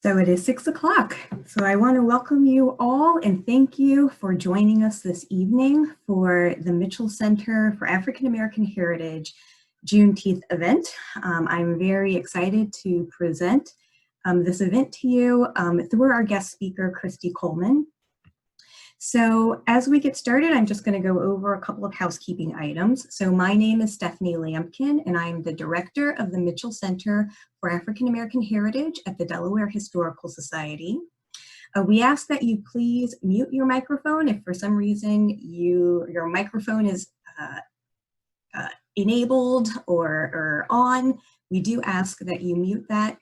So it is 6 o'clock. So I want to welcome you all and thank you for joining us this evening for the Mitchell Center for African American Heritage Juneteenth event. I'm very excited to present this event to you through our guest speaker, Christy Coleman. So as we get started, I'm just going to go over a couple of housekeeping items. So my name is Stephanie Lampkin, and I'm the director of the Mitchell Center for African American Heritage at the Delaware Historical Society. We ask that you please mute your microphone if for some reason your microphone is enabled or on. We do ask that you mute that.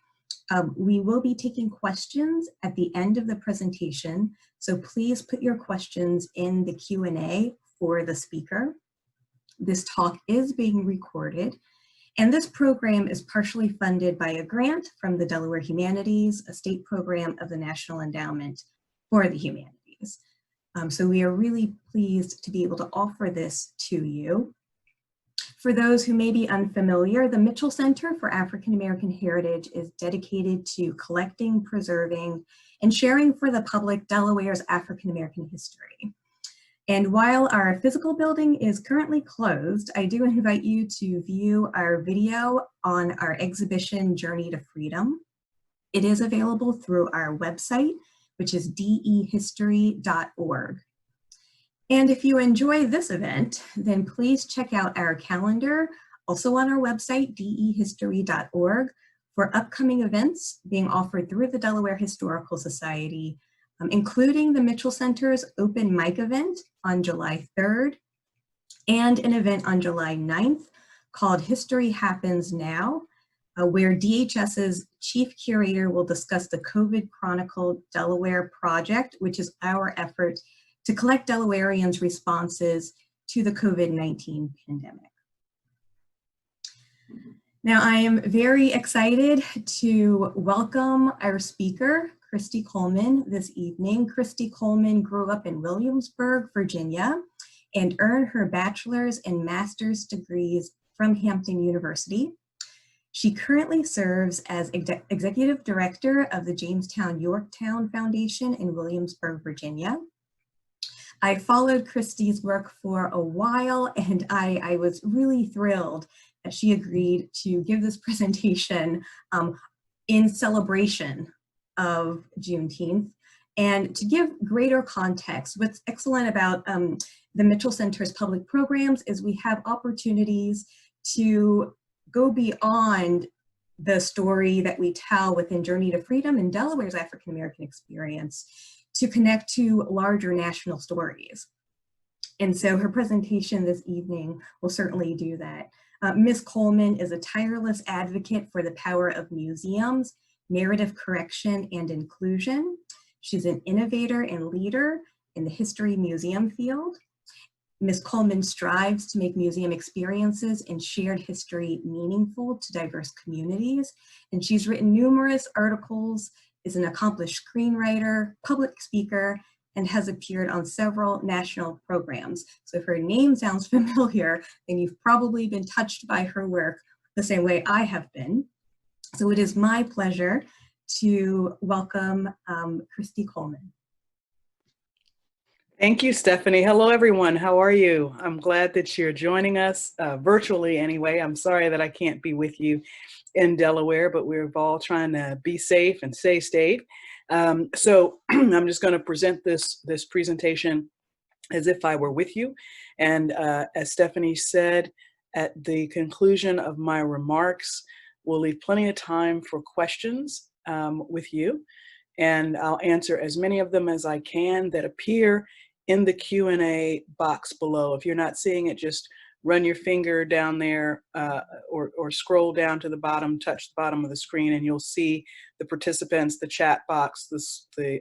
We will be taking questions at the end of the presentation, so please put your questions in the Q&A for the speaker. This talk is being recorded, and this program is partially funded by a grant from the Delaware Humanities, a state program of the National Endowment for the Humanities. So we are really pleased to be able to offer this to you. For those who may be unfamiliar, the Mitchell Center for African American Heritage is dedicated to collecting, preserving, and sharing for the public Delaware's African American history. And while our physical building is currently closed, I do invite you to view our video on our exhibition, Journey to Freedom. It is available through our website, which is dehistory.org. And if you enjoy this event, then please check out our calendar, also on our website, dehistory.org, for upcoming events being offered through the Delaware Historical Society, including the Mitchell Center's open mic event on July 3rd, and an event on July 9th called History Happens Now, where DHS's chief curator will discuss the COVID Chronicle Delaware project, which is our effort to collect Delawareans' responses to the COVID-19 pandemic. Now, I am very excited to welcome our speaker, Christy Coleman, this evening. Christy Coleman grew up in Williamsburg, Virginia, and earned her bachelor's and master's degrees from Hampton University. She currently serves as executive director of the Jamestown Yorktown Foundation in Williamsburg, Virginia. I followed Christy's work for a while, and I was really thrilled that she agreed to give this presentation in celebration of Juneteenth. And to give greater context, what's excellent about the Mitchell Center's public programs is we have opportunities to go beyond the story that we tell within Journey to Freedom and Delaware's African American experience to connect to larger national stories. And so her presentation this evening will certainly do that. Ms. Coleman is a tireless advocate for the power of museums, narrative correction, and inclusion. She's an innovator and leader in the history museum field. Ms. Coleman strives to make museum experiences and shared history meaningful to diverse communities. And she's written numerous articles, is an accomplished screenwriter, public speaker, and has appeared on several national programs. So if her name sounds familiar, then you've probably been touched by her work the same way I have been. So it is my pleasure to welcome Christy Coleman. Thank you, Stephanie. Hello, everyone. How are you? I'm glad that you're joining us virtually anyway. I'm sorry that I can't be with you in Delaware, but we're all trying to be safe and stay safe. So I'm just going to present this presentation as if I were with you. And as Stephanie said, at the conclusion of my remarks, we'll leave plenty of time for questions with you. And I'll answer as many of them as I can that appear in the Q&A box below. If you're not seeing it, just run your finger down there or scroll down to the bottom, touch the bottom of the screen, and you'll see the participants, the chat box, the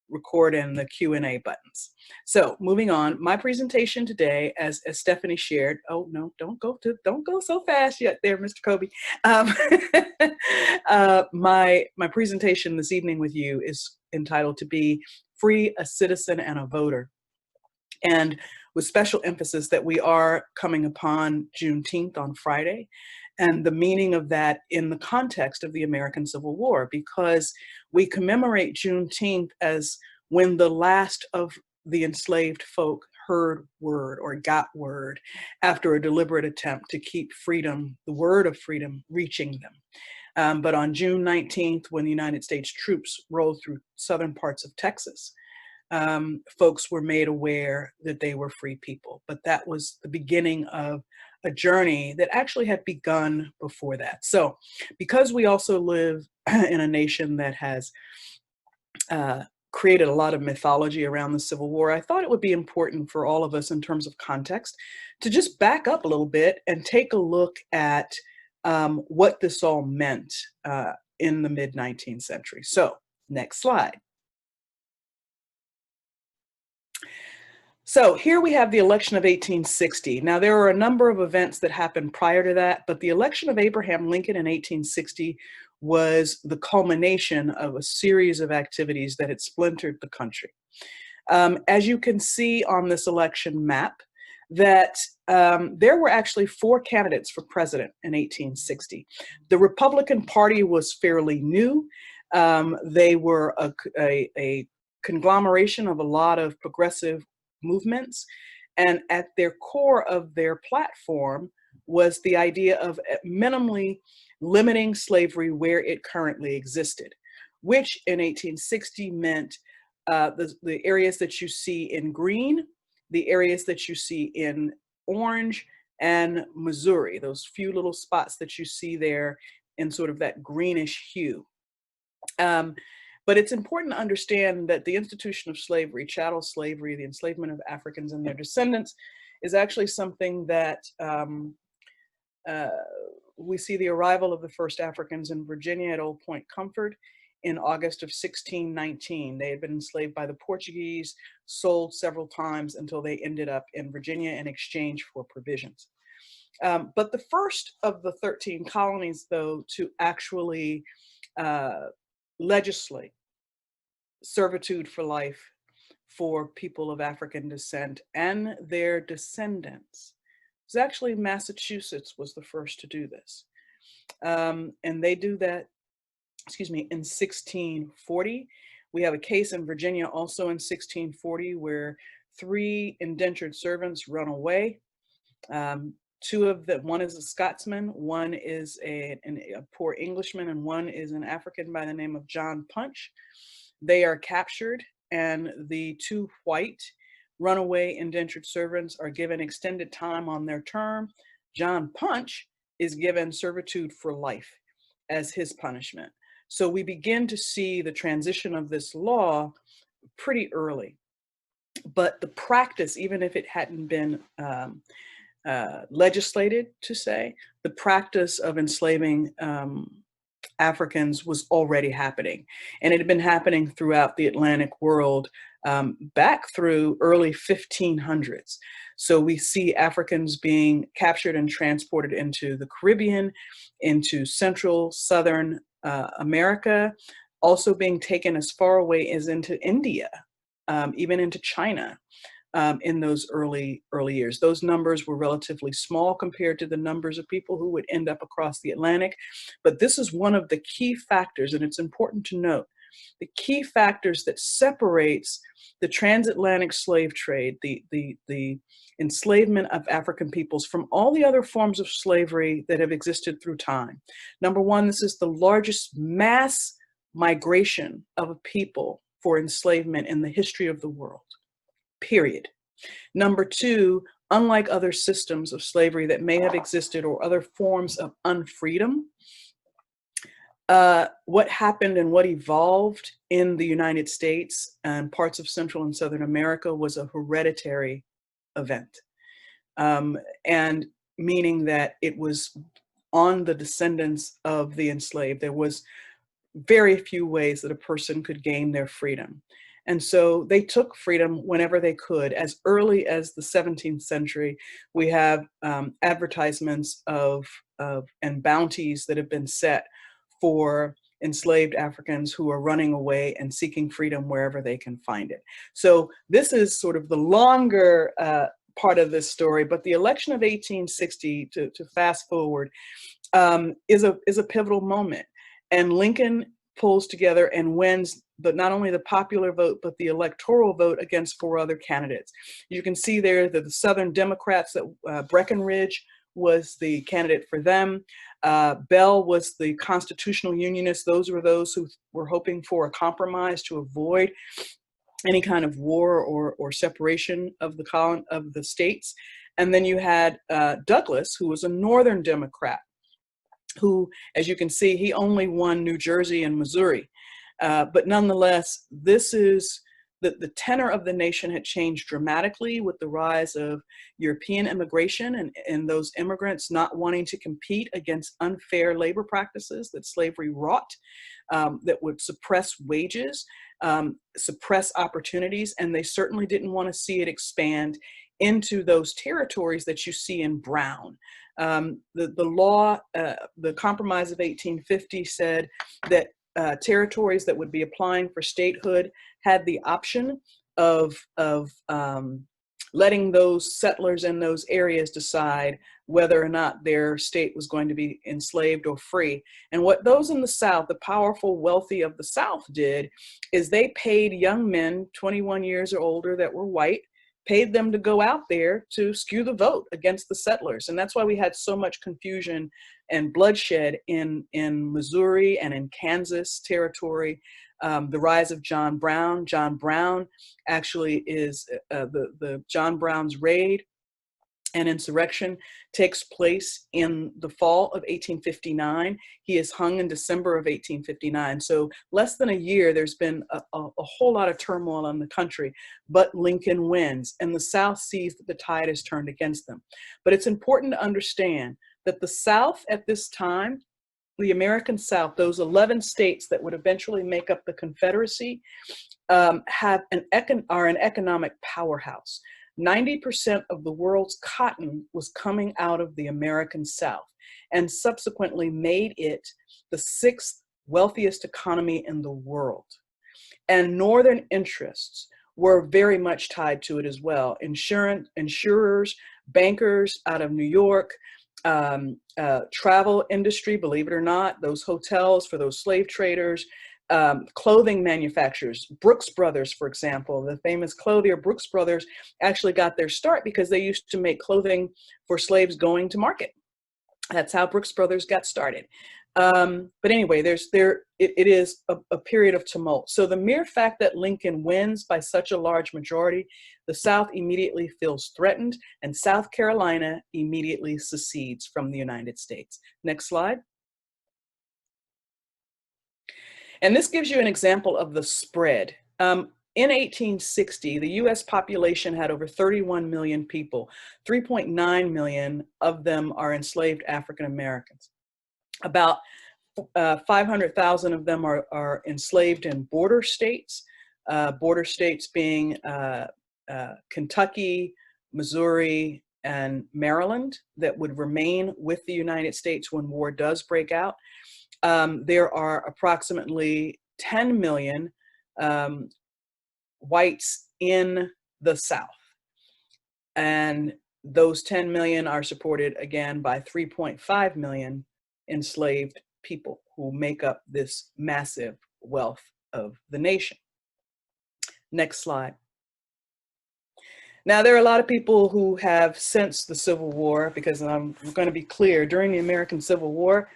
record, and the Q&A buttons. So moving on, my presentation today, as Stephanie shared, oh no, don't go so fast yet there, Mr. Kobe. My presentation this evening with you is entitled To Be Free, a Citizen and a Voter. And with special emphasis that we are coming upon Juneteenth on Friday. and the meaning of that in the context of the American Civil War, because we commemorate Juneteenth as when the last of the enslaved folk heard word or got word after a deliberate attempt to keep freedom, the word of freedom, reaching them. But on June 19th, when the United States troops rolled through southern parts of Texas, folks were made aware that they were free people. But that was the beginning of a journey that actually had begun before that. So because we also live in a nation that has created a lot of mythology around the Civil War, I thought it would be important for all of us in terms of context to just back up a little bit and take a look at what this all meant in the mid-19th century. So next slide. So here we have the election of 1860. Now, there are a number of events that happened prior to that, but the election of Abraham Lincoln in 1860 was the culmination of a series of activities that had splintered the country. As you can see on this election map, that there were actually 4 candidates for president in 1860. The Republican Party was fairly new. They were a conglomeration of a lot of progressive movements, and at their core of their platform was the idea of minimally limiting slavery where it currently existed, which in 1860 meant the areas that you see in green, the areas that you see in orange, and Missouri, those few little spots that you see there in sort of that greenish hue. But it's important to understand that the institution of slavery, chattel slavery, the enslavement of Africans and their descendants, is actually something that we see the arrival of the first Africans in Virginia at Old Point Comfort in August of 1619. They had been enslaved by the Portuguese, sold several times until they ended up in Virginia in exchange for provisions. But the first of the 13 colonies, though, to actually legislate servitude for life for people of African descent and their descendants, it was actually Massachusetts was the first to do this. And they do that, in 1640. We have a case in Virginia also in 1640 where 3 indentured servants run away. 2 of them, one is a Scotsman, one is a poor Englishman, and one is an African by the name of John Punch. They are captured, and the 2 white runaway indentured servants are given extended time on their term. John Punch is given servitude for life as his punishment. So we begin to see the transition of this law pretty early. But the practice, even if it hadn't been legislated to say, the practice of enslaving Africans was already happening. And it had been happening throughout the Atlantic world back through early 1500s. So we see Africans being captured and transported into the Caribbean, into Central, Southern America, also being taken as far away as into India, even into China. In those early years. Those numbers were relatively small compared to the numbers of people who would end up across the Atlantic. But this is one of the key factors, and it's important to note, the key factors that separates the transatlantic slave trade, the enslavement of African peoples from all the other forms of slavery that have existed through time. Number one, this is the largest mass migration of a people for enslavement in the history of the world. Period. Number 2, unlike other systems of slavery that may have existed or other forms of unfreedom, what happened and what evolved in the United States and parts of Central and Southern America was a hereditary event, and meaning that it was on the descendants of the enslaved. There was very few ways that a person could gain their freedom. And so they took freedom whenever they could. As early as the 17th century, we have advertisements and bounties that have been set for enslaved Africans who are running away and seeking freedom wherever they can find it. So this is sort of the longer part of this story, but the election of 1860, to fast forward, is a pivotal moment. And Lincoln pulls together and wins, but not only the popular vote, but the electoral vote against 4 other candidates. You can see there that the Southern Democrats, that Breckinridge was the candidate for them. Bell was the constitutional unionist. Those were those who were hoping for a compromise to avoid any kind of war or separation of the states. And then you had Douglas, who was a Northern Democrat, who, as you can see, he only won New Jersey and Missouri. But nonetheless, this is the tenor of the nation had changed dramatically with the rise of European immigration and those immigrants not wanting to compete against unfair labor practices that slavery wrought, that would suppress wages, suppress opportunities, and they certainly didn't want to see it expand into those territories that you see in brown. The law, the Compromise of 1850 said that territories that would be applying for statehood had the option of letting those settlers in those areas decide whether or not their state was going to be enslaved or free. And what those in the South, the powerful, wealthy of the South, did is they paid young men 21 years or older that were white, paid them to go out there to skew the vote against the settlers. And that's why we had so much confusion and bloodshed in Missouri and in Kansas territory. The rise of John Brown. John Brown actually is the John Brown's raid and insurrection takes place in the fall of 1859. He is hung in December of 1859. So less than a year, there's been a whole lot of turmoil in the country, but Lincoln wins, and the South sees that the tide has turned against them. But it's important to understand that the South at this time, the American South, those 11 states that would eventually make up the Confederacy, are an economic powerhouse. 90% of the world's cotton was coming out of the American South and subsequently made it the 6th wealthiest economy in the world. And Northern interests were very much tied to it as well. Insurers, bankers out of New York, travel industry, believe it or not, those hotels for those slave traders, clothing manufacturers, Brooks Brothers, for example, the famous clothier Brooks Brothers actually got their start because they used to make clothing for slaves going to market. That's how Brooks Brothers got started. But anyway, it is a period of tumult. So the mere fact that Lincoln wins by such a large majority, the South immediately feels threatened, and South Carolina immediately secedes from the United States. Next slide. And this gives you an example of the spread. In 1860, the US population had over 31 million people. 3.9 million of them are enslaved African Americans. About 500,000 of them are enslaved in border states being Kentucky, Missouri, and Maryland, that would remain with the United States when war does break out. There are approximately 10 million whites in the South. And those 10 million are supported again by 3.5 million enslaved people who make up this massive wealth of the nation. Next slide. Now, there are a lot of people who have since the Civil War, because I'm going to be clear, during the American Civil War,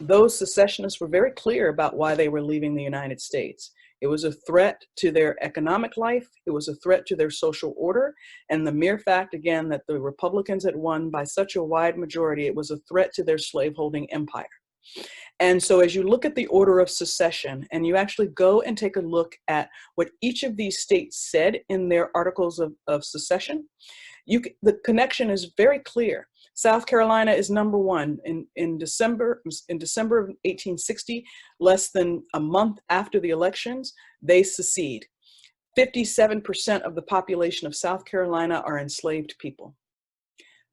those secessionists were very clear about why they were leaving the United States. It was a threat to their economic life. It was a threat to their social order. And the mere fact, again, that the Republicans had won by such a wide majority, it was a threat to their slaveholding empire. And so as you look at the order of secession, and you actually go and take a look at what each of these states said in their articles of secession, the connection is very clear. South Carolina is number one. In December of 1860, less than a month after the elections, they secede. 57% of the population of South Carolina are enslaved people.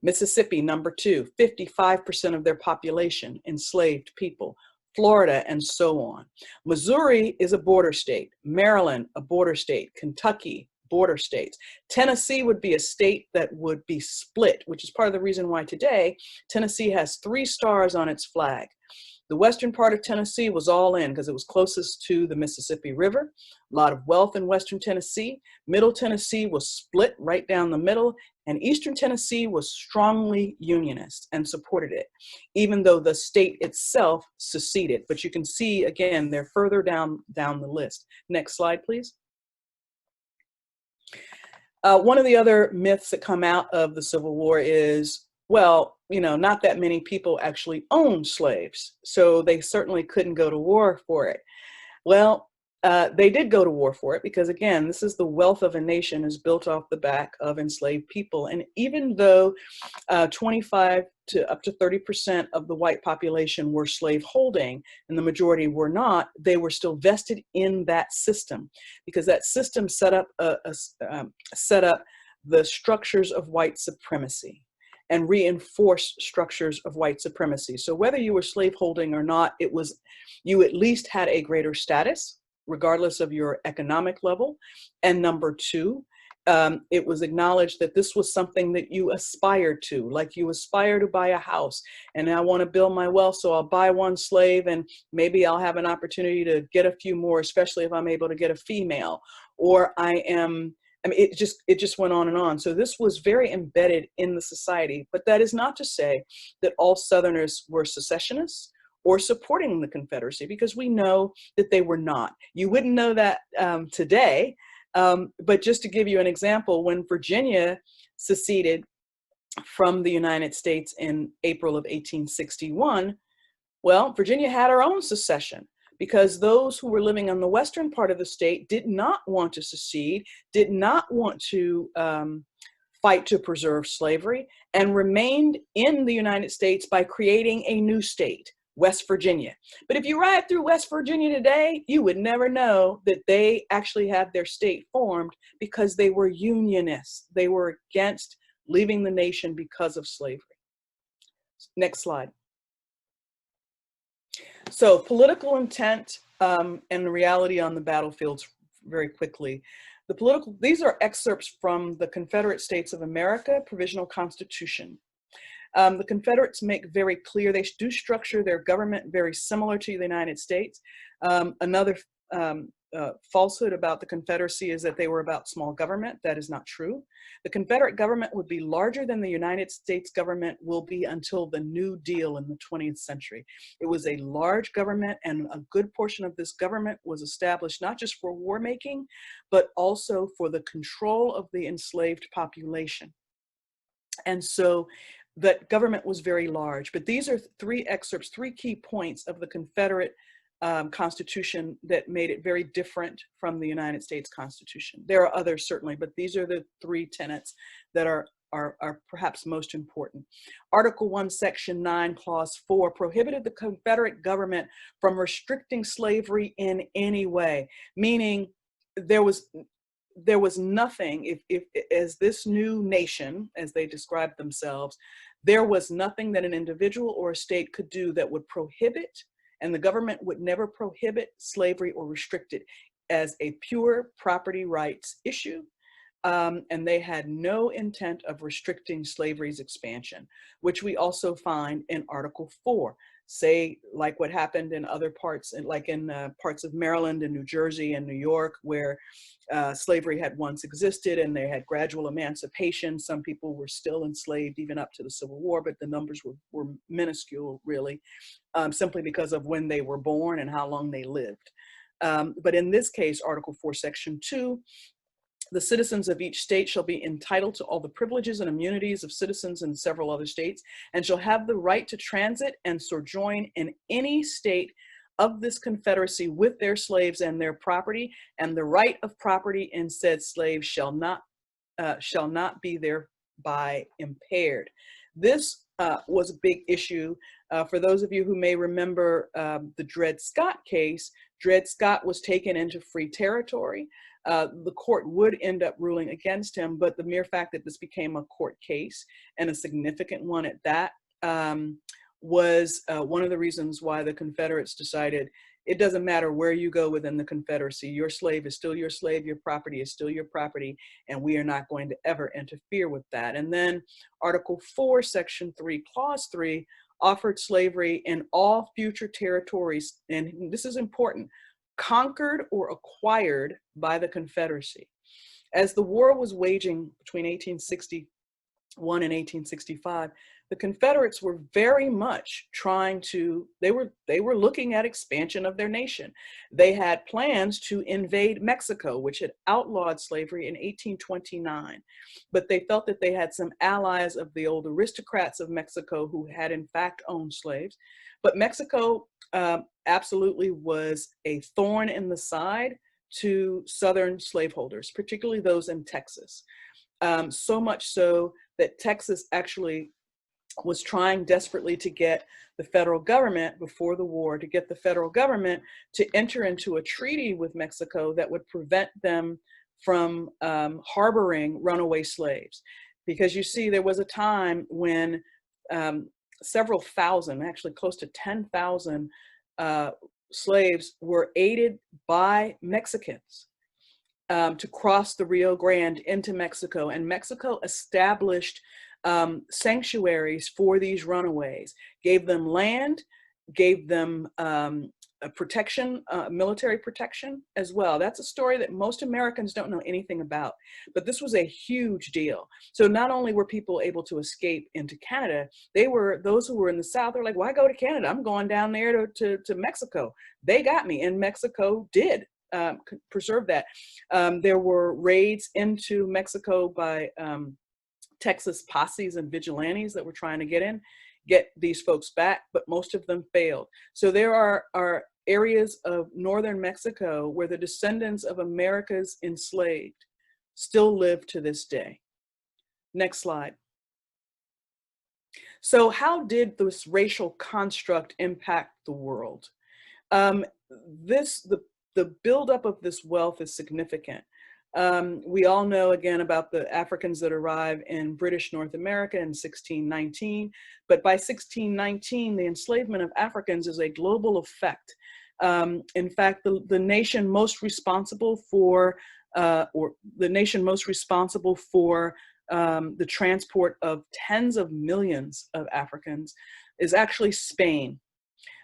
Mississippi, number two, 55% of their population, enslaved people. Florida, and so on. Missouri is a border state. Maryland, a border state. Kentucky, border states. Tennessee would be a state that would be split, which is part of the reason why today Tennessee has 3 stars on its flag. The western part of Tennessee was all in because it was closest to the Mississippi River, a lot of wealth in western Tennessee. Middle Tennessee was split right down the middle, and eastern Tennessee was strongly unionist and supported it, even though the state itself seceded. But you can see, again, they're further down the list. Next slide, please. One of the other myths that come out of the Civil War is, well, you know, not that many people actually owned slaves, so they certainly couldn't go to war for it. Well, they did go to war for it because, again, this is the wealth of a nation is built off the back of enslaved people. And even though 25 to up to 30% of the white population were slave holding and the majority were not, they were still vested in that system because that system set up the structures of white supremacy and reinforced structures of white supremacy. So whether you were slave holding or not, you at least had a greater status, regardless of your economic level. And number 2, it was acknowledged that this was something that you aspired to, like you aspire to buy a house. And I want to build my wealth, so I'll buy 1 slave and maybe I'll have an opportunity to get a few more, especially if I'm able to get a female. Or it just went on and on. So this was very embedded in the society. But that is not to say that all Southerners were secessionists or supporting the Confederacy, because we know that they were not. You wouldn't know that today, but just to give you an example, when Virginia seceded from the United States in April of 1861, well, Virginia had her own secession, because those who were living on the western part of the state did not want to secede, did not want to fight to preserve slavery, and remained in the United States by creating a new state, West Virginia. But if you ride through West Virginia today, you would never know that they actually had their state formed because they were unionists. They were against leaving the nation because of slavery. Next slide. So political intent and the reality on the battlefields very quickly. These are excerpts from the Confederate States of America Provisional Constitution. The Confederates make very clear they do structure their government very similar to the United States. Another falsehood about the Confederacy is that they were about small government. That is not true. The Confederate government would be larger than the United States government will be until the New Deal in the 20th century. It was a large government, and a good portion of this government was established not just for war making, but also for the control of the enslaved population. And so that government was very large. But these are 3 excerpts, 3 key points of the Confederate Constitution that made it very different from the United States Constitution. There are others certainly, but these are the 3 tenets that are perhaps most important. Article 1, Section 9, Clause 4 prohibited the Confederate government from restricting slavery in any way, meaning there was nothing, if as this new nation, as they described themselves, there was nothing that an individual or a state could do that would prohibit, and the government would never prohibit slavery or restrict it as a pure property rights issue. And they had no intent of restricting slavery's expansion, which we also find in Article 4. Say, like what happened in other parts, like in parts of Maryland and New Jersey and New York, where slavery had once existed and they had gradual emancipation. Some people were still enslaved even up to the Civil War, but the numbers were minuscule, really, simply because of when they were born and how long they lived. But in this case, Article 4, Section 2, the citizens of each state shall be entitled to all the privileges and immunities of citizens in several other states, and shall have the right to transit and sojourn in any state of this confederacy with their slaves and their property, and the right of property in said slaves shall not be thereby impaired. This was a big issue. For those of you who may remember the Dred Scott case, Dred Scott was taken into free territory. The court would end up ruling against him, but the mere fact that this became a court case, and a significant one at that, was one of the reasons why the Confederates decided it doesn't matter where you go within the Confederacy, your slave is still your slave, your property is still your property, and we are not going to ever interfere with that. And then Article 4, Section 3, Clause 3 offered slavery in all future territories, and this is important, conquered or acquired by the Confederacy. As the war was waging between 1861 and 1865, the Confederates were very much trying to, they were looking at expansion of their nation. They had plans to invade Mexico, which had outlawed slavery in 1829. But they felt that they had some allies of the old aristocrats of Mexico who had in fact owned slaves. But Mexico absolutely was a thorn in the side to Southern slaveholders, particularly those in Texas. So much so that Texas actually was trying desperately to get the federal government, before the war, to get the federal government to enter into a treaty with Mexico that would prevent them from harboring runaway slaves. Because you see, there was a time when several thousand, actually close to 10,000 slaves were aided by Mexicans to cross the Rio Grande into Mexico, and Mexico established sanctuaries for these runaways, gave them land, gave them protection, military protection as well. That's a story that most Americans don't know anything about, but this was a huge deal. So not only were people able to escape into Canada, those who were in the South are like, why go to Canada? I'm going down there to Mexico. They got me, and Mexico did preserve that. There were raids into Mexico by Texas posses and vigilantes that were trying to get these folks back, but most of them failed. So there are areas of northern Mexico where the descendants of America's enslaved still live to this day. Next slide. So how did this racial construct impact the world? The buildup of this wealth is significant. We all know again about the Africans that arrive in British North America in 1619, but by 1619, the enslavement of Africans is a global effect. In fact, the nation most responsible for, the transport of tens of millions of Africans is actually Spain.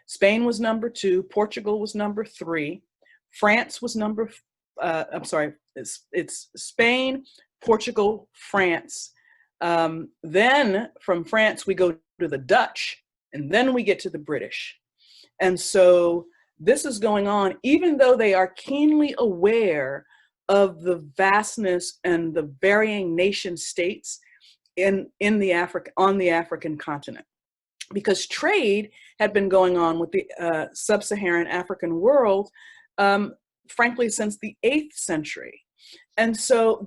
Spain was number 2, Portugal was number 3, France was number, it's Spain, Portugal, France. Then from France, we go to the Dutch, and then we get to the British. And so this is going on, even though they are keenly aware of the vastness and the varying nation states on the African continent. Because trade had been going on with the sub-Saharan African world, frankly, since the 8th century. And so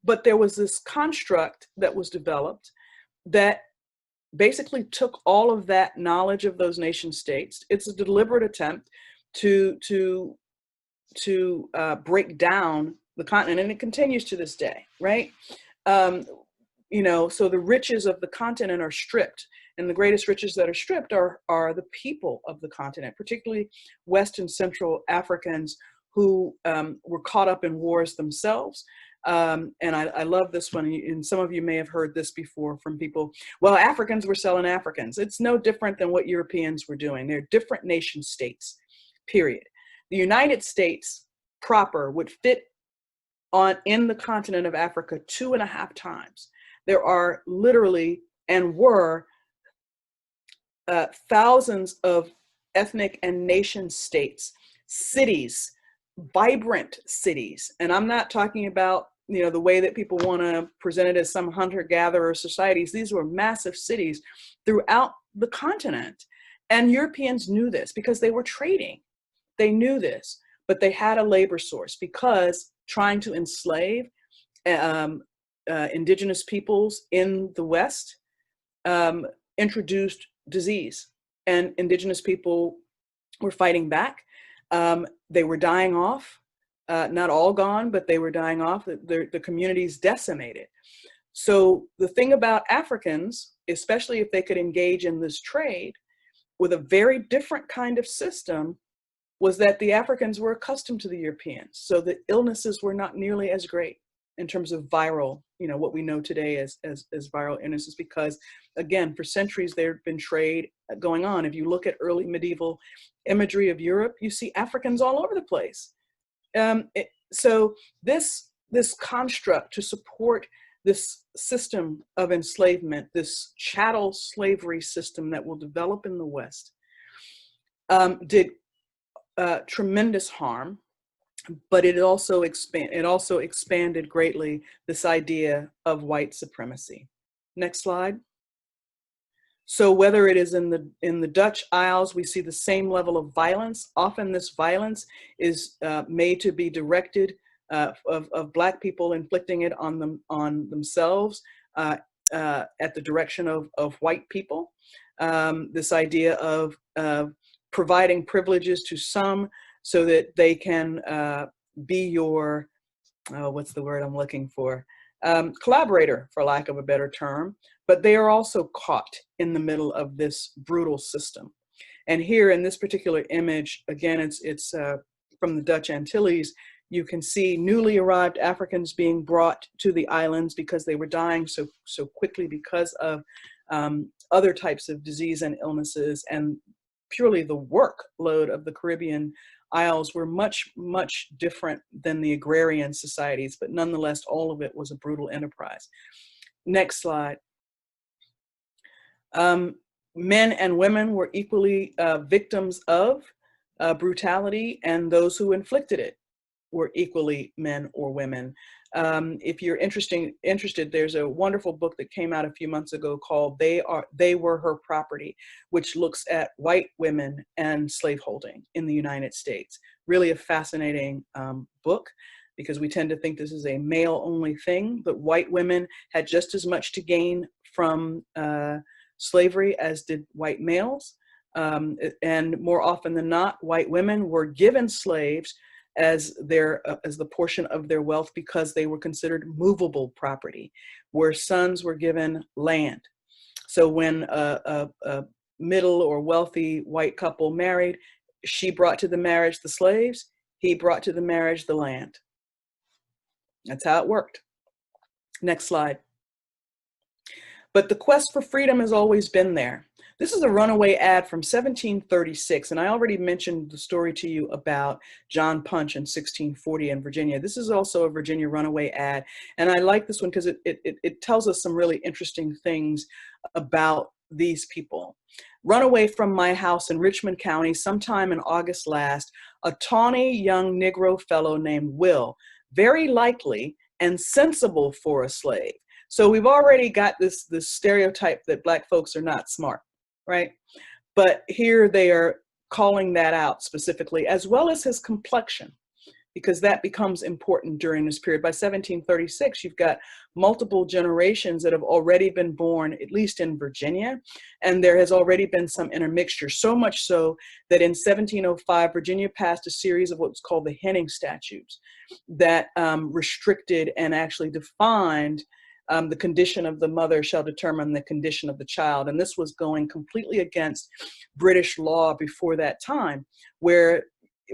but there was this construct that was developed that basically took all of that knowledge of those nation states. It's a deliberate attempt to break down the continent, and it continues to this day, right? So the riches of the continent are stripped, and the greatest riches that are stripped are the people of the continent, particularly West and Central Africans who were caught up in wars themselves. And I love this one, and some of you may have heard this before from people, well, Africans were selling Africans. It's no different than what Europeans were doing. They're different nation states, period. The United States proper would fit in the continent of Africa 2.5 times. There are literally and were thousands of ethnic and nation states, cities, vibrant cities. And I'm not talking about, the way that people want to present it as some hunter-gatherer societies. These were massive cities throughout the continent. And Europeans knew this because they were trading. They knew this, but they had a labor source because trying to enslave indigenous peoples in the West introduced disease, and indigenous people were fighting back. They were dying off, not all gone, but they were dying off. The communities decimated. So the thing about Africans, especially if they could engage in this trade, with a very different kind of system was that the Africans were accustomed to the Europeans. So the illnesses were not nearly as great in terms of viral, what we know today as viral illnesses, because again, for centuries, there had been trade going on. If you look at early medieval imagery of Europe, you see Africans all over the place. So this construct to support this system of enslavement, this chattel slavery system that will develop in the West, did tremendous harm, but it also expanded greatly this idea of white supremacy. Next slide. So whether it is in the Dutch Isles, we see the same level of violence. Often this violence is made to be directed of Black people, inflicting it on themselves at the direction of white people. This idea of providing privileges to some so that they can be your, what's the word I'm looking for? Collaborator, for lack of a better term, but they are also caught in the middle of this brutal system. And here in this particular image, again, it's from the Dutch Antilles, you can see newly arrived Africans being brought to the islands because they were dying so quickly because of other types of disease and illnesses, and purely the workload of the Caribbean Isles were much, much different than the agrarian societies, but nonetheless, all of it was a brutal enterprise. Next slide. Men and women were equally victims of brutality, and those who inflicted it were equally men or women. If you're interested, there's a wonderful book that came out a few months ago called They Were Her Property, which looks at white women and slaveholding in the United States. Really a fascinating book, because we tend to think this is a male-only thing, but white women had just as much to gain from slavery as did white males. And more often than not, white women were given slaves as the portion of their wealth because they were considered movable property, where sons were given land. So when a middle or wealthy white couple married, she brought to the marriage the slaves, he brought to the marriage the land. That's how it worked. Next slide. But the quest for freedom has always been there. This is a runaway ad from 1736, and I already mentioned the story to you about John Punch in 1640 in Virginia. This is also a Virginia runaway ad, and I like this one because it tells us some really interesting things about these people. Run away from my house in Richmond County sometime in August last, a tawny young Negro fellow named Will, very likely and sensible for a slave. So we've already got this stereotype that Black folks are not smart, right? But here they are calling that out specifically, as well as his complexion, because that becomes important during this period. By 1736, you've got multiple generations that have already been born, at least in Virginia, and there has already been some intermixture, so much so that in 1705, Virginia passed a series of what's called the Henning Statutes that restricted and actually defined the condition of the mother shall determine the condition of the child. And this was going completely against British law before that time, where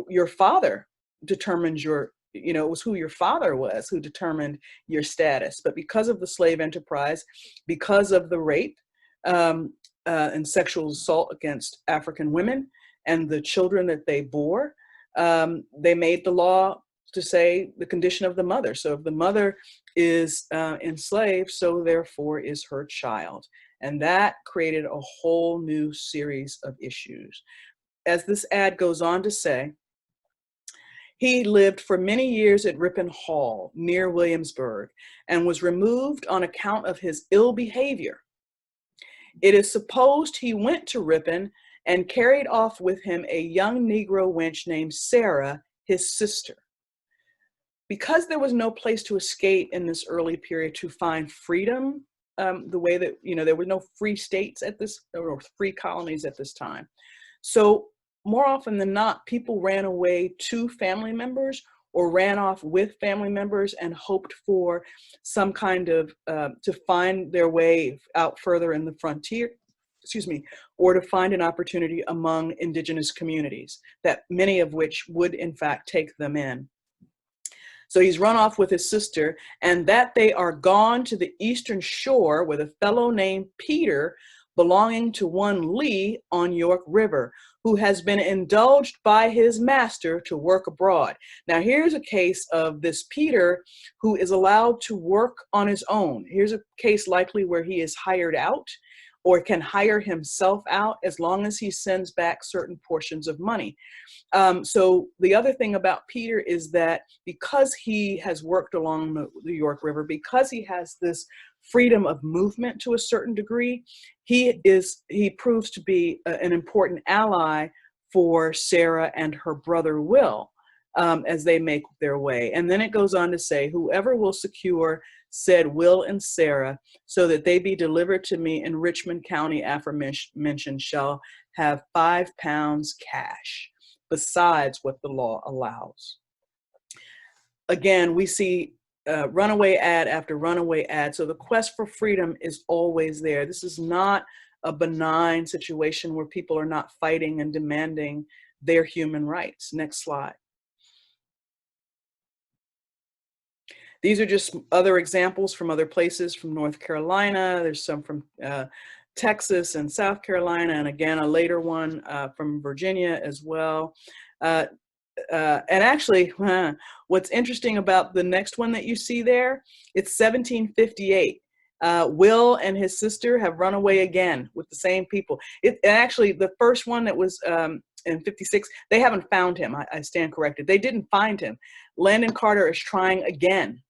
your father determines it was who your father was who determined your status. But because of the slave enterprise, because of the rape and sexual assault against African women and the children that they bore, they made the law to say the condition of the mother. So if the mother is enslaved, so therefore is her child. And that created a whole new series of issues. As this ad goes on to say, he lived for many years at Ripon Hall near Williamsburg and was removed on account of his ill behavior. It is supposed he went to Ripon and carried off with him a young Negro wench named Sarah, his sister. Because there was no place to escape in this early period to find freedom, the way that, there were no free states or free colonies at this time. So more often than not, people ran away to family members or ran off with family members and hoped for some kind of, to find their way out further in the frontier. excuse me, or to find an opportunity among indigenous communities, that many of which would in fact take them in. So he's run off with his sister, and that they are gone to the eastern shore with a fellow named Peter, belonging to one Lee on York River, who has been indulged by his master to work abroad. Now here's a case of this Peter who is allowed to work on his own. Here's a case likely where he is hired out or can hire himself out as long as he sends back certain portions of money. So the other thing about Peter is that because he has worked along the York River, because he has this freedom of movement to a certain degree, he proves to be an important ally for Sarah and her brother Will as they make their way. And then it goes on to say, whoever will secure said Will and Sarah, so that they be delivered to me in Richmond County aforementioned, shall have £5 cash, besides what the law allows. Again, we see runaway ad after runaway ad. So the quest for freedom is always there. This is not a benign situation where people are not fighting and demanding their human rights. Next slide. These are just other examples from other places, from North Carolina. There's some from Texas and South Carolina, and again, a later one from Virginia as well. And actually, what's interesting about the next one that you see there, it's 1758. Will and his sister have run away again with the same people. And actually, the first one that was in 56, they haven't found him. I stand corrected. They didn't find him. Landon Carter is trying again.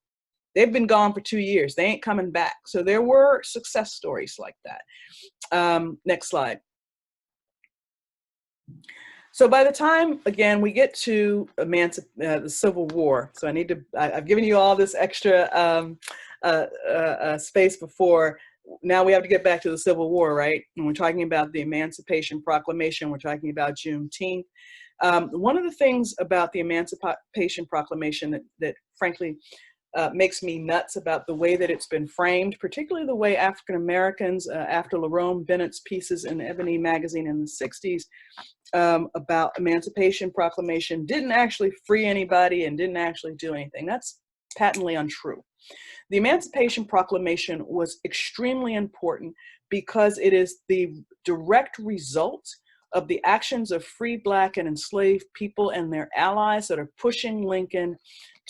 They've been gone for 2 years. They ain't coming back. So there were success stories like that. Next slide. So by the time, again, we get to the Civil War, so I've given you all this extra space before. Now we have to get back to the Civil War, right? And we're talking about the Emancipation Proclamation. We're talking about Juneteenth. One of the things about the Emancipation Proclamation that frankly, makes me nuts about the way that it's been framed, particularly the way African Americans, after Lerone Bennett's pieces in Ebony magazine in the 60s about Emancipation Proclamation, didn't actually free anybody and didn't actually do anything. That's patently untrue. The Emancipation Proclamation was extremely important because it is the direct result of the actions of free Black and enslaved people and their allies that are pushing Lincoln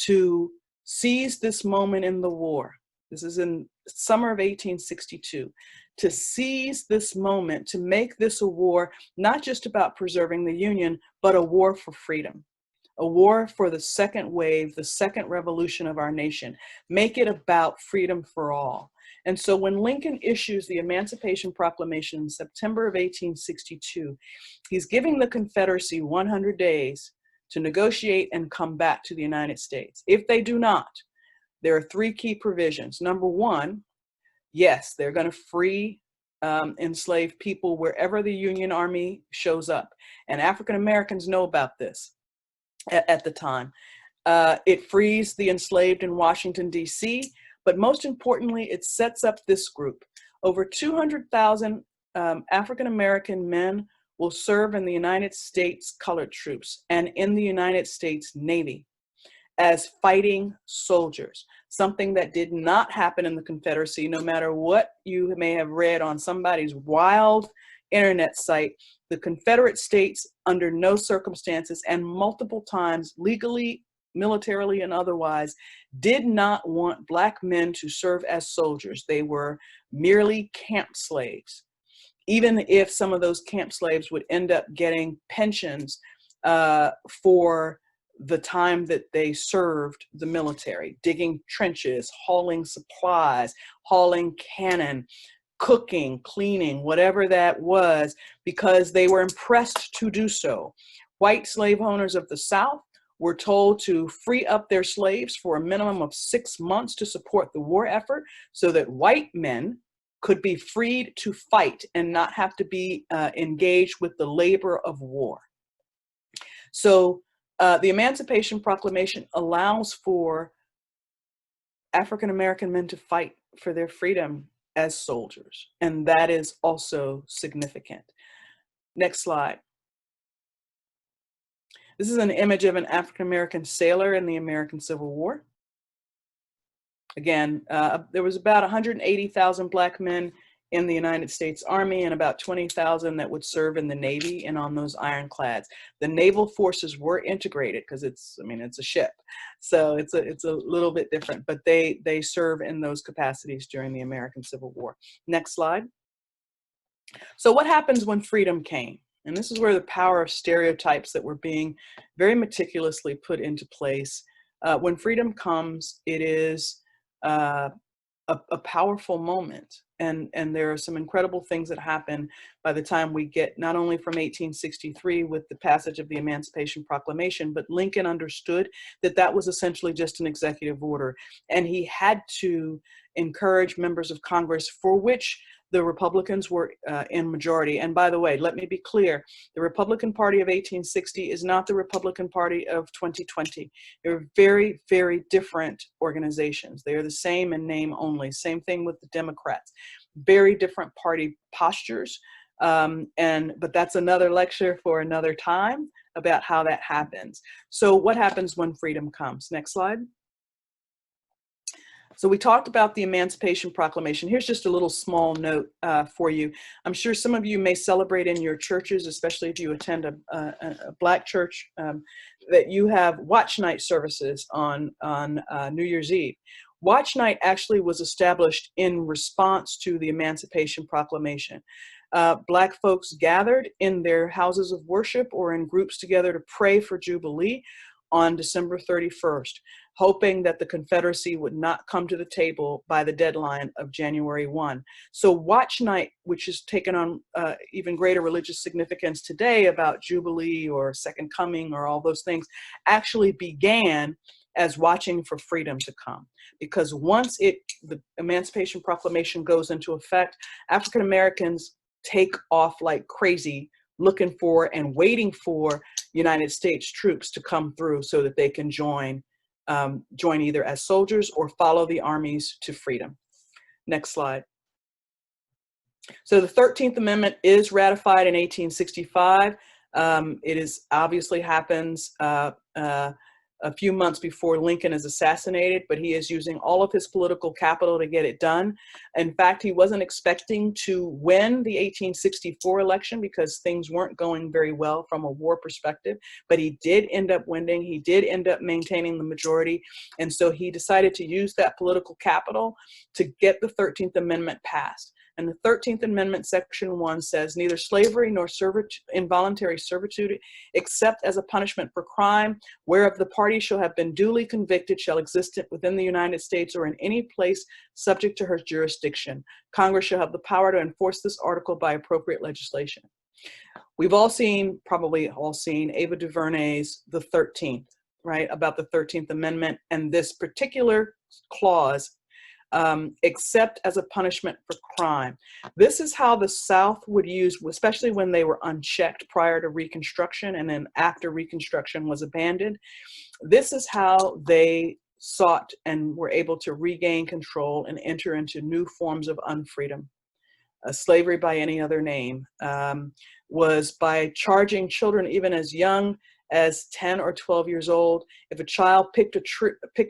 to seize this moment in the war. This is in summer of 1862. To seize this moment, to make this a war, not just about preserving the Union, but a war for freedom, a war for the second wave, the second revolution of our nation. Make it about freedom for all. And so when Lincoln issues the Emancipation Proclamation in September of 1862, he's giving the Confederacy 100 days to negotiate and come back to the United States. If they do not, there are 3 key provisions. Number 1, yes, they're going to free enslaved people wherever the Union Army shows up. And African Americans know about this at the time. It frees the enslaved in Washington, D.C., but most importantly, it sets up this group. Over 200,000 African American men will serve in the United States colored troops and in the United States Navy as fighting soldiers, something that did not happen in the Confederacy, no matter what you may have read on somebody's wild internet site. The Confederate States, under no circumstances and multiple times, legally, militarily, and otherwise, did not want Black men to serve as soldiers. They were merely camp slaves. Even if some of those camp slaves would end up getting pensions for the time that they served the military, digging trenches, hauling supplies, hauling cannon, cooking, cleaning, whatever that was, because they were impressed to do so. White slave owners of the South were told to free up their slaves for a minimum of 6 months to support the war effort so that white men could be freed to fight and not have to be engaged with the labor of war. So the Emancipation Proclamation allows for African American men to fight for their freedom as soldiers. And that is also significant. Next slide. This is an image of an African-American sailor in the American Civil War. Again, there was about 180,000 Black men in the United States Army and about 20,000 that would serve in the Navy and on those ironclads. The naval forces were integrated because it's a ship. So it's a little bit different, but they serve in those capacities during the American Civil War. Next slide. So what happens when freedom came? And this is where the power of stereotypes that were being very meticulously put into place. When freedom comes, it is a powerful moment. And there are some incredible things that happen by the time we get not only from 1863 with the passage of the Emancipation Proclamation, but Lincoln understood that that was essentially just an executive order. And he had to encourage members of Congress, for which the Republicans were in majority. And by the way, let me be clear, the Republican Party of 1860 is not the Republican Party of 2020. They're very, very different organizations. They are the same in name only. Same thing with the Democrats. Very different party postures. But that's another lecture for another time about how that happens. So what happens when freedom comes? Next slide. So we talked about the Emancipation Proclamation. Here's just a little small note for you. I'm sure some of you may celebrate in your churches, especially if you attend a Black church, that you have watch night services on New Year's Eve. Watch night actually was established in response to the Emancipation Proclamation. Black folks gathered in their houses of worship or in groups together to pray for Jubilee on December 31st, hoping that the Confederacy would not come to the table by the deadline of January 1. So watch night, which has taken on even greater religious significance today about Jubilee or Second Coming or all those things, actually began as watching for freedom to come. Because once the Emancipation Proclamation goes into effect, African Americans take off like crazy, looking for and waiting for United States troops to come through so that they can join either as soldiers or follow the armies to freedom. Next slide. So the 13th Amendment is ratified in 1865. It is obviously happens a few months before Lincoln is assassinated, but he is using all of his political capital to get it done. In fact, he wasn't expecting to win the 1864 election because things weren't going very well from a war perspective, but he did end up winning. He did end up maintaining the majority. And so he decided to use that political capital to get the 13th Amendment passed. And the 13th Amendment, Section 1 says, neither slavery nor involuntary servitude, except as a punishment for crime, whereof the party shall have been duly convicted, shall exist within the United States or in any place subject to her jurisdiction. Congress shall have the power to enforce this article by appropriate legislation. We've all seen, probably all seen, Ava DuVernay's The 13th, right, about the 13th Amendment and this particular clause, except as a punishment for crime. This is how the South would use, especially when they were unchecked prior to Reconstruction and then after Reconstruction was abandoned. This is how they sought and were able to regain control and enter into new forms of unfreedom. Slavery by any other name was by charging children even as young as 10 or 12 years old. If a child picked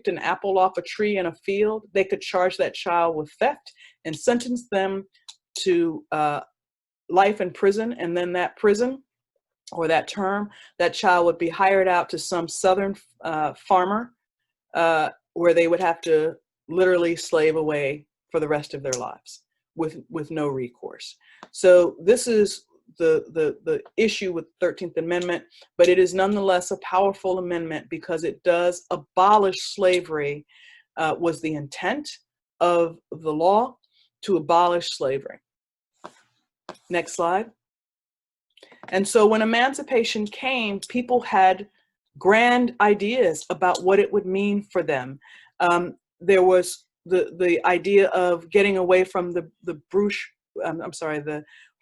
an apple off a tree in a field, they could charge that child with theft and sentence them to life in prison. And then that prison or that term, that child would be hired out to some Southern farmer where they would have to literally slave away for the rest of their lives with no recourse. So this is the issue with the 13th Amendment, but it is nonetheless a powerful amendment because it does abolish slavery, was the intent of the law, to abolish slavery. Next slide. And so when emancipation came, people had grand ideas about what it would mean for them. There was the idea of getting away from the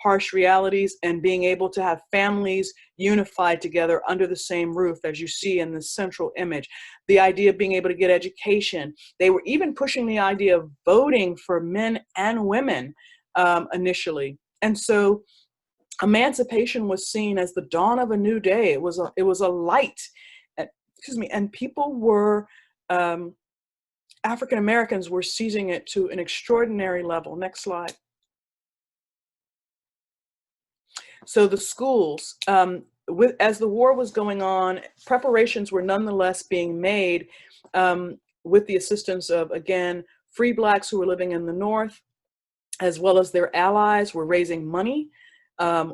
harsh realities and being able to have families unified together under the same roof, as you see in the central image. The idea of being able to get education. They were even pushing the idea of voting for men and women initially. And so emancipation was seen as the dawn of a new day. It was a light, and people were, African Americans were seizing it to an extraordinary level. Next slide. So the schools, as the war was going on, preparations were nonetheless being made with the assistance of, again, free Blacks who were living in the North, as well as their allies, were raising money,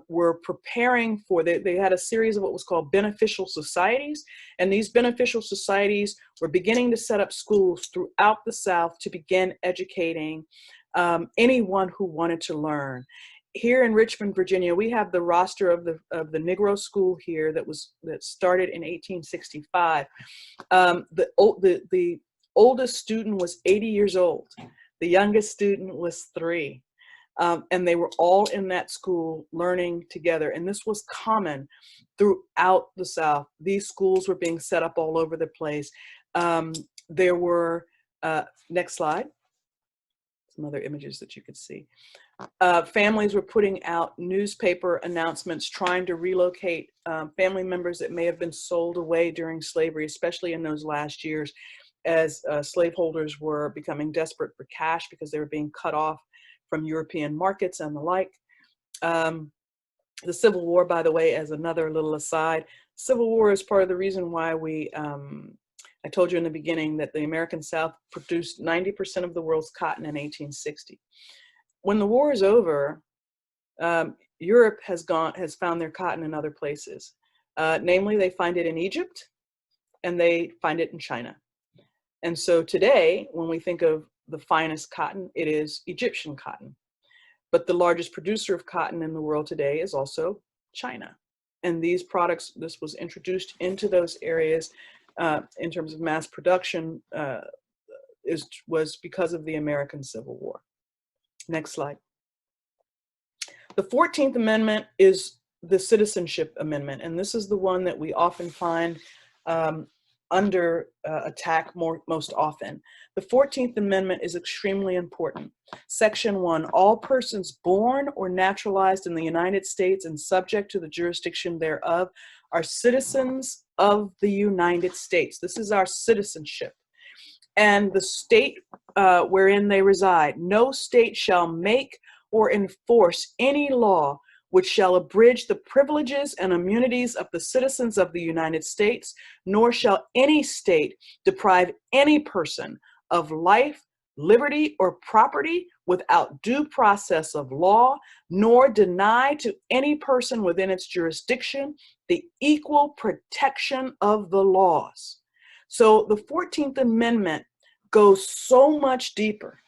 were preparing for, they had a series of what was called beneficial societies. And these beneficial societies were beginning to set up schools throughout the South to begin educating anyone who wanted to learn. Here in Richmond, Virginia, we have the roster of the Negro School here that started in 1865. The oldest student was 80 years old. The youngest student was 3. And they were all in that school learning together. And this was common throughout the South. These schools were being set up all over the place. There were, next slide, some other images that you could see. Families were putting out newspaper announcements trying to relocate family members that may have been sold away during slavery, especially in those last years, as slaveholders were becoming desperate for cash because they were being cut off from European markets and the like. The Civil War, by the way, as another little aside, Civil War is part of the reason why we, I told you in the beginning that the American South produced 90% of the world's cotton in 1860. When the war is over, Europe has found their cotton in other places. Namely, they find it in Egypt and they find it in China. And so today, when we think of the finest cotton, it is Egyptian cotton. But the largest producer of cotton in the world today is also China. And these products, this was introduced into those areas in terms of mass production, was because of the American Civil War. Next slide. The 14th Amendment is the Citizenship Amendment, and this is the one that we often find under attack most often. The 14th Amendment is extremely important. Section 1, all persons born or naturalized in the United States and subject to the jurisdiction thereof are citizens of the United States. This is our citizenship. And the state wherein they reside, no state shall make or enforce any law which shall abridge the privileges and immunities of the citizens of the United States, nor shall any state deprive any person of life, liberty, or property without due process of law, nor deny to any person within its jurisdiction the equal protection of the laws. So the 14th Amendment goes so much deeper.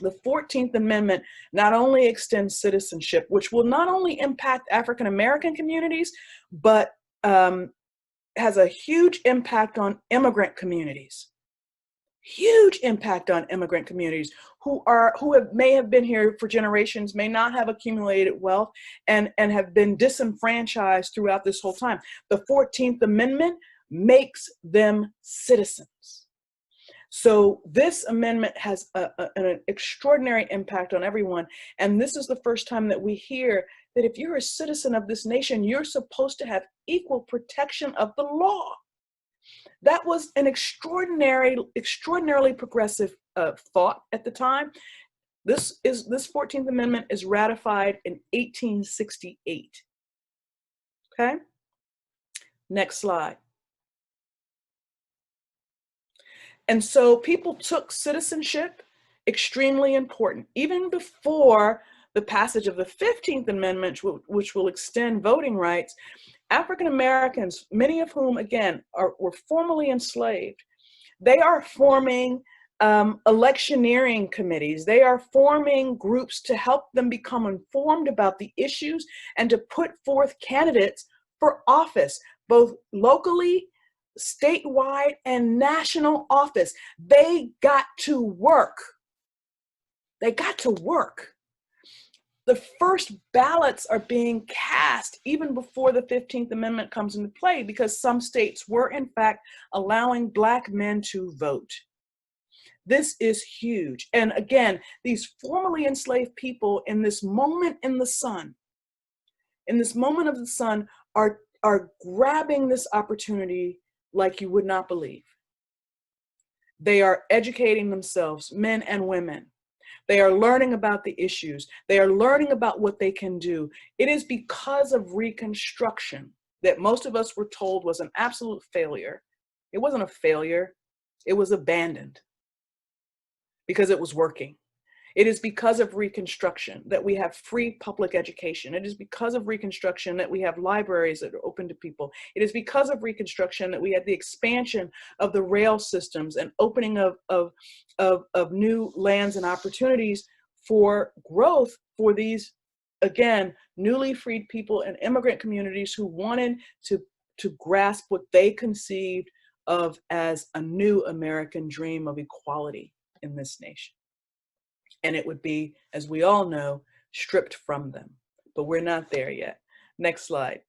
The 14th Amendment not only extends citizenship, which will not only impact African American communities, but has a huge impact on immigrant communities. Huge impact on immigrant communities who may have been here for generations, may not have accumulated wealth, and have been disenfranchised throughout this whole time. The 14th Amendment makes them citizens. So this amendment has an extraordinary impact on everyone. And this is the first time that we hear that if you're a citizen of this nation, you're supposed to have equal protection of the law. That was an extraordinarily progressive thought at the time. This 14th Amendment is ratified in 1868. Okay? Next slide. And so people took citizenship extremely important. Even before the passage of the 15th Amendment, which will extend voting rights, African Americans, many of whom, again, were formerly enslaved, they are forming electioneering committees. They are forming groups to help them become informed about the issues and to put forth candidates for office, both locally, statewide, and national office. They got to work. They got to work. the first ballots are being cast even before the 15th Amendment comes into play, because some states were in fact allowing Black men to vote. This is huge. And again, these formerly enslaved people in this moment in the sun, are grabbing this opportunity like you would not believe. They are educating themselves, men and women. They are learning about the issues. They are learning about what they can do. It is because of Reconstruction that most of us were told was an absolute failure. It wasn't a failure. It was abandoned because it was working. It is because of Reconstruction that we have free public education. It is because of Reconstruction that we have libraries that are open to people. It is because of Reconstruction that we had the expansion of the rail systems and opening of new lands and opportunities for growth for these, again, newly freed people and immigrant communities who wanted to grasp what they conceived of as a new American dream of equality in this nation. And it would be, as we all know, stripped from them. But we're not there yet. Next slide.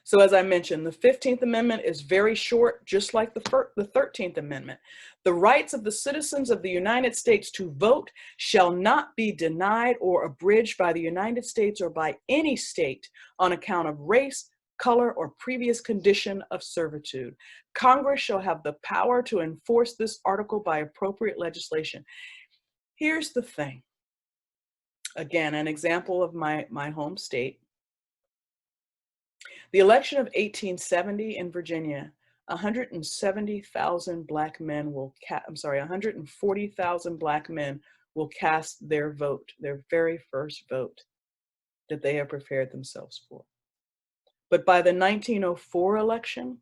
So as I mentioned, the 15th Amendment is very short, just like the 13th Amendment. The rights of the citizens of the United States to vote shall not be denied or abridged by the United States or by any state on account of race, color, or previous condition of servitude. Congress shall have the power to enforce this article by appropriate legislation. Here's the thing. Again, an example of my home state. The election of 1870 in Virginia, 140,000 Black men will cast their vote, their very first vote that they have prepared themselves for. But by the 1904 election,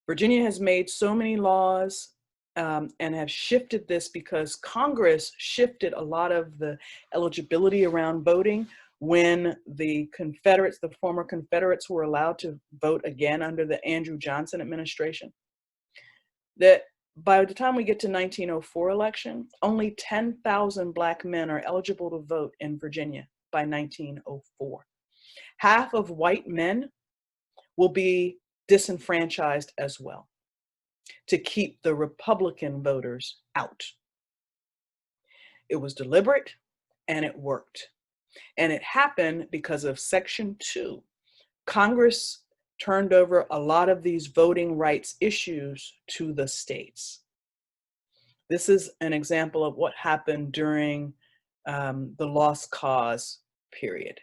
Virginia has made so many laws and have shifted this because Congress shifted a lot of the eligibility around voting when the Confederates, the former Confederates, were allowed to vote again under the Andrew Johnson administration. That by the time we get to 1904 election, only 10,000 Black men are eligible to vote in Virginia by 1904. Half of white men will be disenfranchised as well, to keep the Republican voters out. It was deliberate and it worked. And it happened because of Section 2. Congress turned over a lot of these voting rights issues to the states. This is an example of what happened during the Lost Cause period,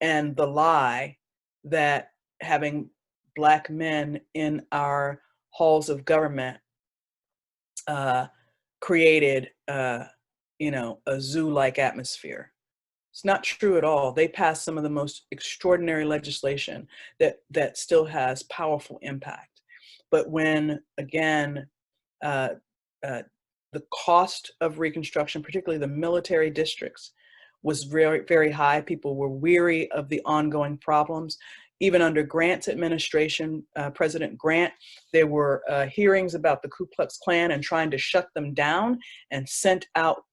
and the lie that having Black men in our halls of government created, a zoo-like atmosphere. It's not true at all. They passed some of the most extraordinary legislation that still has powerful impact. But when, again, the cost of Reconstruction, particularly the military districts, was very, very high. People were weary of the ongoing problems. Even under Grant's administration, President Grant, there were hearings about the Ku Klux Klan and trying to shut them down, and sent out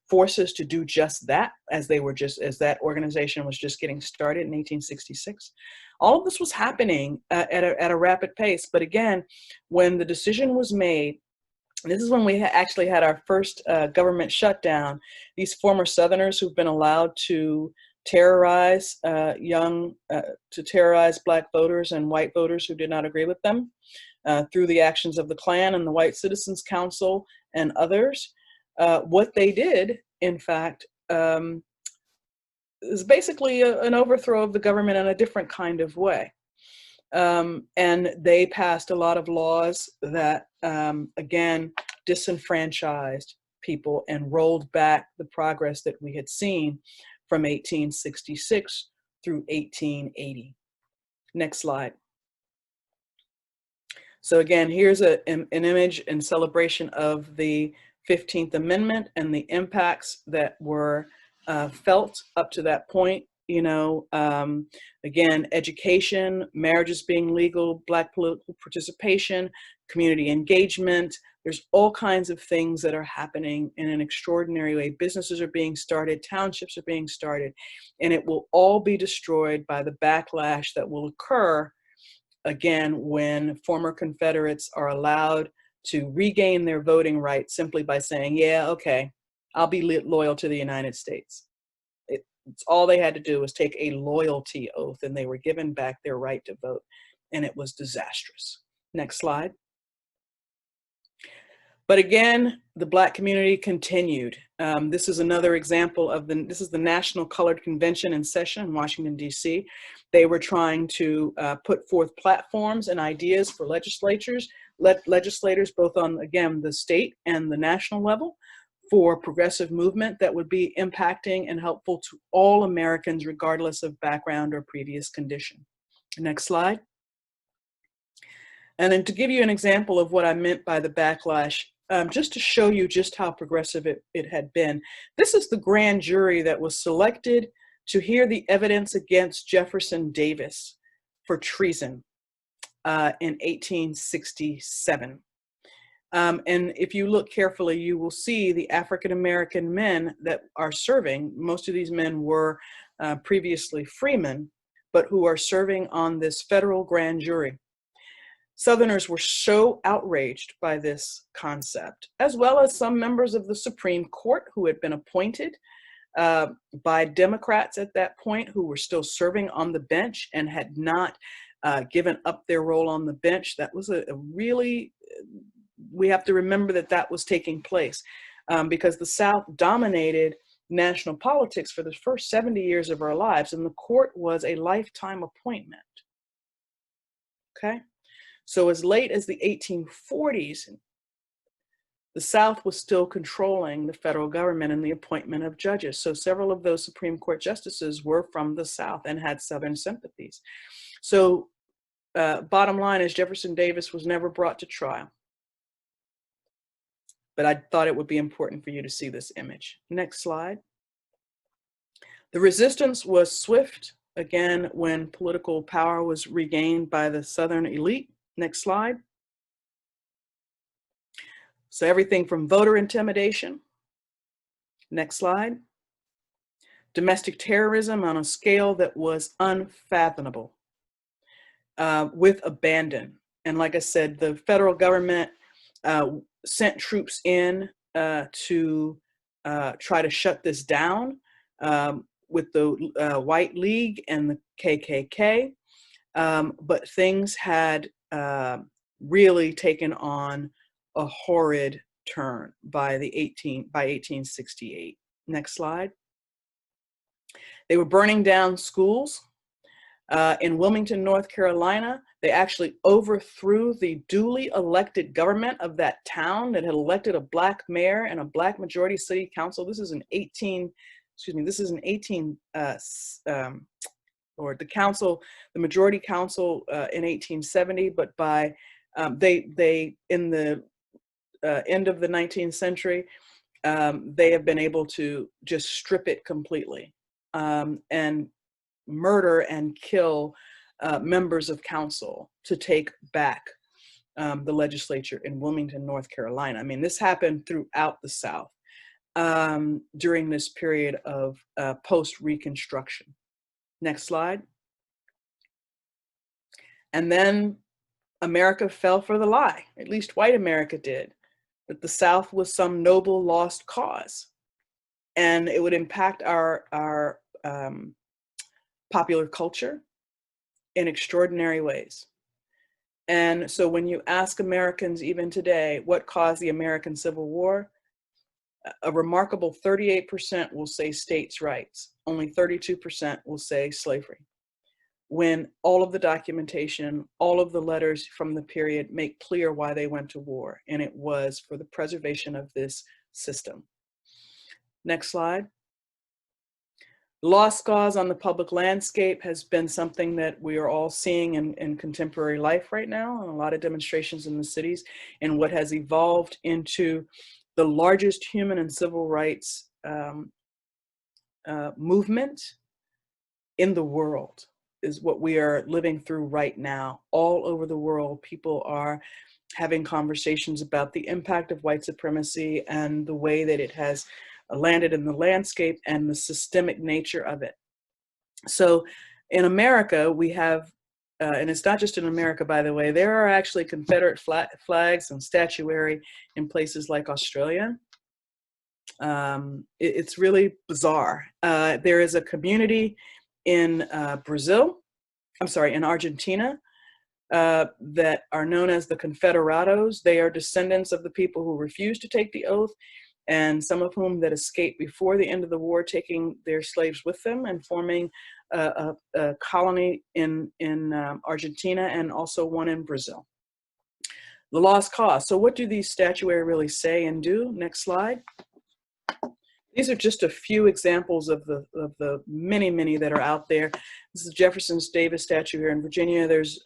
forces to do just that, as that organization was just getting started in 1866. All of this was happening at a rapid pace. But again, when the decision was made, this is when we actually had our first government shutdown. These former Southerners who've been allowed to terrorize terrorize Black voters and white voters who did not agree with them through the actions of the Klan and the White Citizens Council and others. What they did, in fact, is basically an overthrow of the government in a different kind of way. And they passed a lot of laws that, again, disenfranchised people and rolled back the progress that we had seen from 1866 through 1880. Next slide. So again, here's an image in celebration of the 15th Amendment and the impacts that were felt up to that point. Again, education, marriages being legal, Black political participation, community engagement. There's all kinds of things that are happening in an extraordinary way. Businesses are being started, townships are being started, and it will all be destroyed by the backlash that will occur again when former Confederates are allowed to regain their voting rights simply by saying, yeah, okay, I'll be loyal to the United States. It's all they had to do was take a loyalty oath, and they were given back their right to vote, and it was disastrous. Next slide. But again, the Black community continued. This is another example of this is the National Colored Convention in session in Washington, D.C. They were trying to put forth platforms and ideas for legislators, both on, again, the state and the national level, for progressive movement that would be impacting and helpful to all Americans, regardless of background or previous condition. Next slide. And then to give you an example of what I meant by the backlash, just to show you just how progressive it had been, this is the grand jury that was selected to hear the evidence against Jefferson Davis for treason in 1867. And if you look carefully, you will see the African-American men that are serving. Most of these men were previously freemen, but who are serving on this federal grand jury. Southerners were so outraged by this concept, as well as some members of the Supreme Court who had been appointed by Democrats at that point, who were still serving on the bench and had not given up their role on the bench. That was a really, we have to remember that was taking place because the South dominated national politics for the first 70 years of our lives, and the court was a lifetime appointment. Okay? So as late as the 1840s, the South was still controlling the federal government and the appointment of judges. So several of those Supreme Court justices were from the South and had Southern sympathies. So bottom line is Jefferson Davis was never brought to trial. But I thought it would be important for you to see this image. Next slide. The resistance was swift, again, when political power was regained by the Southern elite. Next slide. So everything from voter intimidation. Next slide. Domestic terrorism on a scale that was unfathomable, with abandon. And like I said, the federal government sent troops in to try to shut this down with the White League and the KKK. But things had really taken on a horrid turn by 1868. Next slide. They were burning down schools. In Wilmington, North Carolina, they actually overthrew the duly elected government of that town that had elected a Black mayor and a Black majority city council. This is the majority council in 1870, but by they in the end of the 19th century, they have been able to just strip it completely and murder and kill members of council to take back the legislature in Wilmington, North Carolina. I mean, this happened throughout the South during this period of post-Reconstruction. Next slide. And then America fell for the lie, at least white America did, that the South was some noble lost cause and it would impact our popular culture in extraordinary ways. And so when you ask Americans even today, what caused the American Civil War, a remarkable 38% will say states' rights. Only 32% will say slavery. When all of the documentation, all of the letters from the period make clear why they went to war, and it was for the preservation of this system. Next slide. Lost cause on the public landscape has been something that we are all seeing in contemporary life right now, and a lot of demonstrations in the cities, and what has evolved into the largest human and civil rights movement in the world. what we are living through right now. All over the world, people are having conversations about the impact of white supremacy and the way that it has landed in the landscape and the systemic nature of it. So in America, we have, and it's not just in America, by the way, there are actually Confederate flags and statuary in places like Australia. It's really bizarre. There is a community in in Argentina, that are known as the Confederados. They are descendants of the people who refused to take the oath, and some of whom that escaped before the end of the war, taking their slaves with them and forming a colony in Argentina, and also one in Brazil. The lost cause. So what do these statuary really say and do? Next slide. These are just a few examples of the many, many that are out there. This is Jefferson Davis statue here in Virginia. There's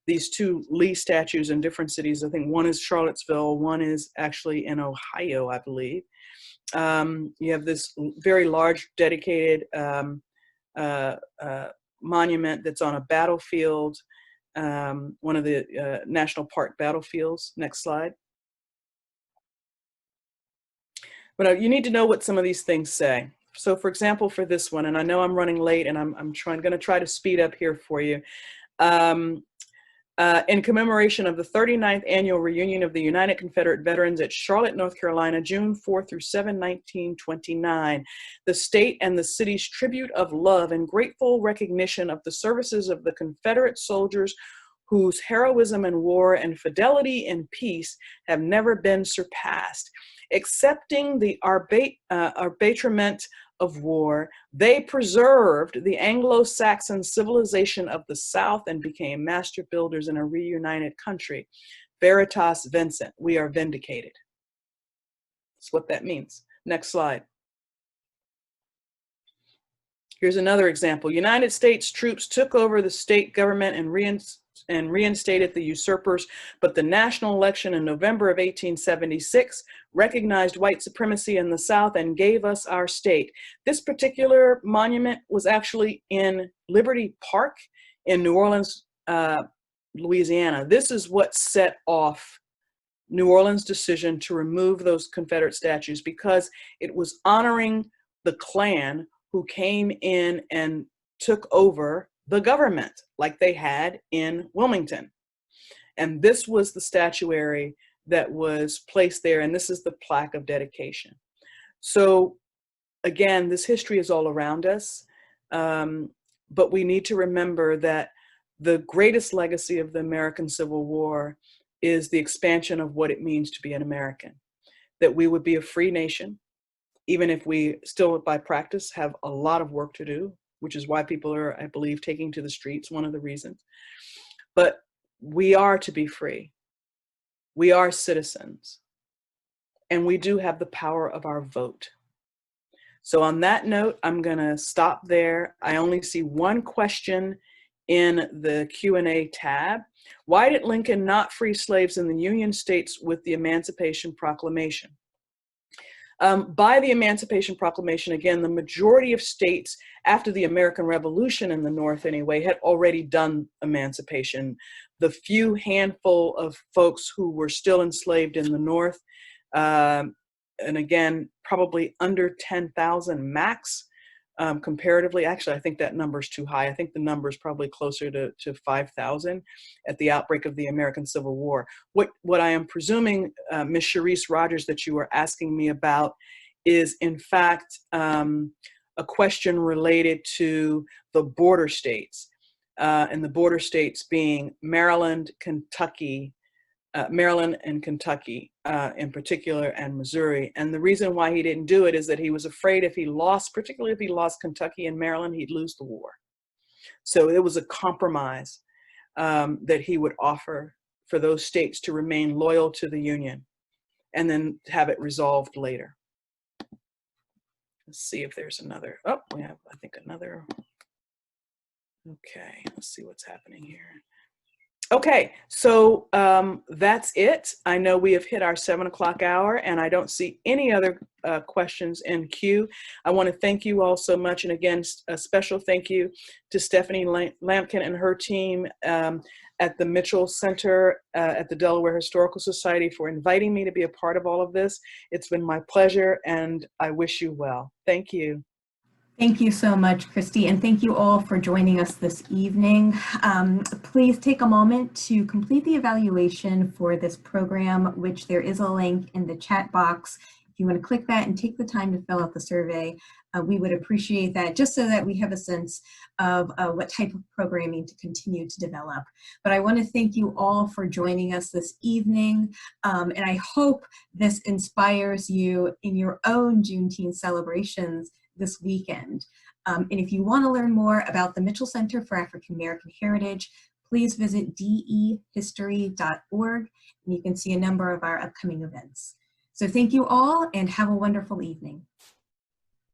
these two Lee statues in different cities. I think one is Charlottesville, one is actually in Ohio, I believe. You have this very large dedicated monument that's on a battlefield, one of the national park battlefields. Next slide. But you need to know what some of these things say. So for example, for this one, and I know I'm running late and I'm going to try to speed up here for you. In commemoration of the 39th annual reunion of the United Confederate Veterans at Charlotte, North Carolina, June 4 through 7, 1929, the state and the city's tribute of love and grateful recognition of the services of the Confederate soldiers whose heroism in war and fidelity in peace have never been surpassed. Accepting the arbitrament of war, they preserved the Anglo-Saxon civilization of the South and became master builders in a reunited country. Veritas vincit, we are vindicated. That's what that means. Next slide. Here's another example. United States troops took over the state government and reinstated the usurpers, but the national election in November of 1876 recognized white supremacy in the South and gave us our state. This particular monument was actually in Liberty Park in New Orleans, Louisiana. This is what set off New Orleans' decision to remove those Confederate statues, because it was honoring the Klan who came in and took over the government like they had in Wilmington. And this was the statuary that was placed there, and this is the plaque of dedication. So again, this history is all around us, but we need to remember that the greatest legacy of the American Civil War is the expansion of what it means to be an American, that we would be a free nation, even if we still by practice have a lot of work to do, which is why people are, I believe, taking to the streets, one of the reasons. But we are to be free. We are citizens. And we do have the power of our vote. So on that note, I'm gonna stop there. I only see one question in the Q&A tab. Why did Lincoln not free slaves in the Union states with the Emancipation Proclamation? By the Emancipation Proclamation, again, the majority of states after the American Revolution in the North anyway had already done emancipation. The few handful of folks who were still enslaved in the North, and again, probably under 10,000 max comparatively. Actually, I think that number's too high. I think the number is probably closer to 5,000 at the outbreak of the American Civil War. What I am presuming, Ms. Sharice Rogers, that you were asking me about is in fact a question related to the border states, and the border states being Maryland, Kentucky, Maryland and Kentucky in particular, and Missouri. And the reason why he didn't do it is that he was afraid if he lost, particularly if he lost Kentucky and Maryland, he'd lose the war. So it was a compromise that he would offer for those states to remain loyal to the Union and then have it resolved later. Let's see if there's another. Oh, we have, I think, another. Okay, let's see what's happening here. Okay, so that's it. I know we have hit our 7 o'clock hour, and I don't see any other questions in queue. I want to thank you all so much, and again, a special thank you to Stephanie Lampkin and her team at the Mitchell Center at the Delaware Historical Society for inviting me to be a part of all of this. It's been my pleasure, and I wish you well. Thank you. Thank you so much, Christy, and thank you all for joining us this evening. Please take a moment to complete the evaluation for this program, which there is a link in the chat box. If you want to click that and take the time to fill out the survey, we would appreciate that, just so that we have a sense of what type of programming to continue to develop. But I want to thank you all for joining us this evening, and I hope this inspires you in your own Juneteenth celebrations this weekend. And if you want to learn more about the Mitchell Center for African American Heritage, please visit dehistory.org, and you can see a number of our upcoming events. So thank you all, and have a wonderful evening.